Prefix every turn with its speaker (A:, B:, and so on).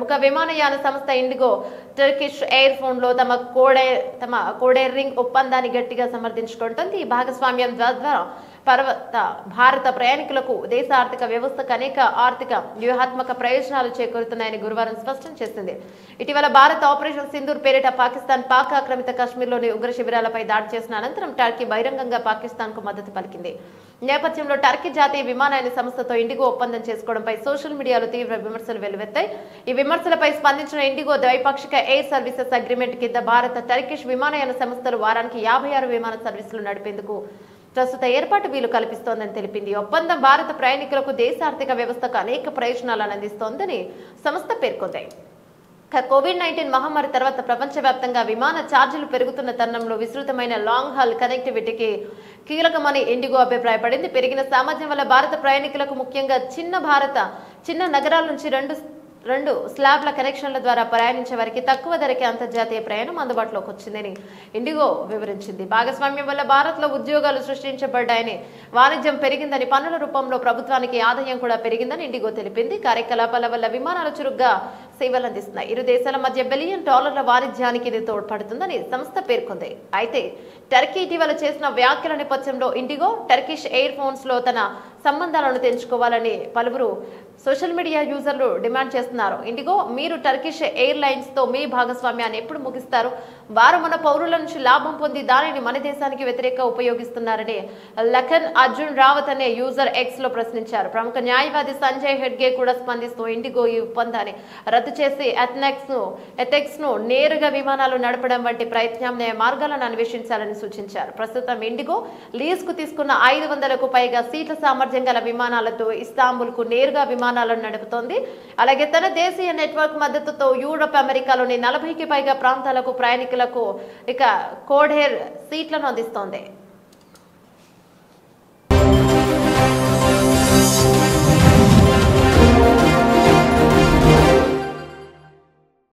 A: ప్రముఖ విమానయాన సంస్థ ఇండిగో టర్కిష్ ఎయిర్ ఫోన్ లో తమ కోడేరింగ్ ఒప్పందాన్ని గట్టిగా సమర్థించుకుంటుంది. ఈ భాగస్వామ్యం ద్వారా భారత ప్రయాణికులకు దేశ ఆర్థిక వ్యవస్థకు అనేక ఆర్థిక వ్యూహాత్మక ప్రయోజనాలు చేకూరుతున్నాయని గురువారం స్పష్టం చేసింది. ఇటీవల భారత్ ఆపరేషన్ సింధూర్ పేరిట పాకిస్తాన్ పాక్ ఆక్రమిత కాశ్మీర్లోని ఉగ్ర శిబిరాలపై దాడి చేసిన అనంతరం టర్కీ బహిరంగంగా పాకిస్తాన్ కు మద్దతు పలికింది. నేపథ్యంలో టర్కీ జాతీయ విమానయాన సంస్థతో ఇండిగో ఒప్పందం చేసుకోవడంపై సోషల్ మీడియాలో తీవ్ర విమర్శలు వెల్లువెత్తాయి. ఈ విమర్శలపై స్పందించిన ఇండిగో ద్వైపాక్షిక ఎయిర్ సర్వీసెస్ అగ్రిమెంట్ కింద భారత టర్కిష్ విమానయాన సంస్థలు వారానికి 56 విమాన సర్వీసులు నడిపేందుకు ప్రస్తుత ఏర్పాటు వీలు కల్పిస్తోందని తెలిపింది. ఒప్పందం భారత ప్రయాణికులకు దేశ ఆర్థిక వ్యవస్థకు అనేక ప్రయోజనాలను అందిస్తోందని సంస్థ పేర్కొంది. కోవిడ్-19 మహమ్మారి తర్వాత ప్రపంచవ్యాప్తంగా విమాన ఛార్జీలు పెరుగుతున్న తరుణంలో విస్తృతమైన లాంగ్ హాల్ కనెక్టివిటీకి కీలకమని ఇండిగో అభిప్రాయపడింది. పెరిగిన సామర్థ్యం వల్ల భారత ప్రయాణికులకు ముఖ్యంగా చిన్న నగరాల నుంచి రెండు స్లాబ్ల కనెక్షన్ల ద్వారా ప్రయాణించే వారికి తక్కువ ధరకే అంతర్జాతీయ ప్రయాణం అందుబాటులోకి వచ్చిందని ఇండిగో వివరించింది. భాగస్వామ్యం వల్ల భారత్ లో ఉద్యోగాలు సృష్టించబడ్డాయని, వాణిజ్యం పెరిగిందని, పన్నుల రూపంలో ప్రభుత్వానికి ఆదాయం కూడా పెరిగిందని ఇండిగో తెలిపింది. కార్యకలాపాల వల్ల విమానాలు చురుగ్గా సేవలు అందిస్తున్నాయి. ఇరు దేశాల మధ్య $1 బిలియన్ వాణిజ్యానికి ఇది తోడ్పడుతుందని సంస్థ పేర్కొంది. అయితే టర్కీ ఇటీవల చేసిన వ్యాఖ్యల నేపథ్యంలో ఇండిగో టర్కిష్ ఎయిర్ ఫోన్స్ లో తన సంబంధాలను తెంచుకోవాలని పలువురు సోషల్ మీడియా యూజర్లు డిమాండ్ చేస్తున్నారు. ఇండిగో, మీరు టర్కిష్ ఎయిర్ లైన్స్ తో మీ భాగస్వామ్యాన్ని ఎప్పుడు ముగిస్తారు? వారు మన పౌరుల నుంచి లాభం పొంది దానిని మన దేశానికి వ్యతిరేకంగా ఉపయోగిస్తున్నారని లఖన్ అర్జున్ రావత్ అనే యూజర్ ఎక్స్ లో ప్రశ్నించారు. ప్రముఖ న్యాయవాది సంజయ్ హెడ్గే కూడా స్పందిస్తూ ఇండిగో ఈ ఒప్పందాన్ని రద్దు చేసి ఎథెక్స్ ను నేరుగా విమానాలు నడపడం వంటి ప్రత్యామ్నాయ మార్గాలను అన్వేషించాలని సూచించారు. ప్రస్తుతం ఇండిగో లీజ్ కు తీసుకున్న 500కు పైగా సీట్ల సామర్థ్యం గల విమానాలతో ఇస్తాంబుల్ కు నేరుగా విమానాలను నడుపుతోంది. అలాగే తన దేశీయ నెట్వర్క్ మద్దతుతో యూరప్, అమెరికాలోని 40కి పైగా ప్రాంతాలకు ప్రయాణికులకు కోడేర్ సీట్లను అందిస్తోంది.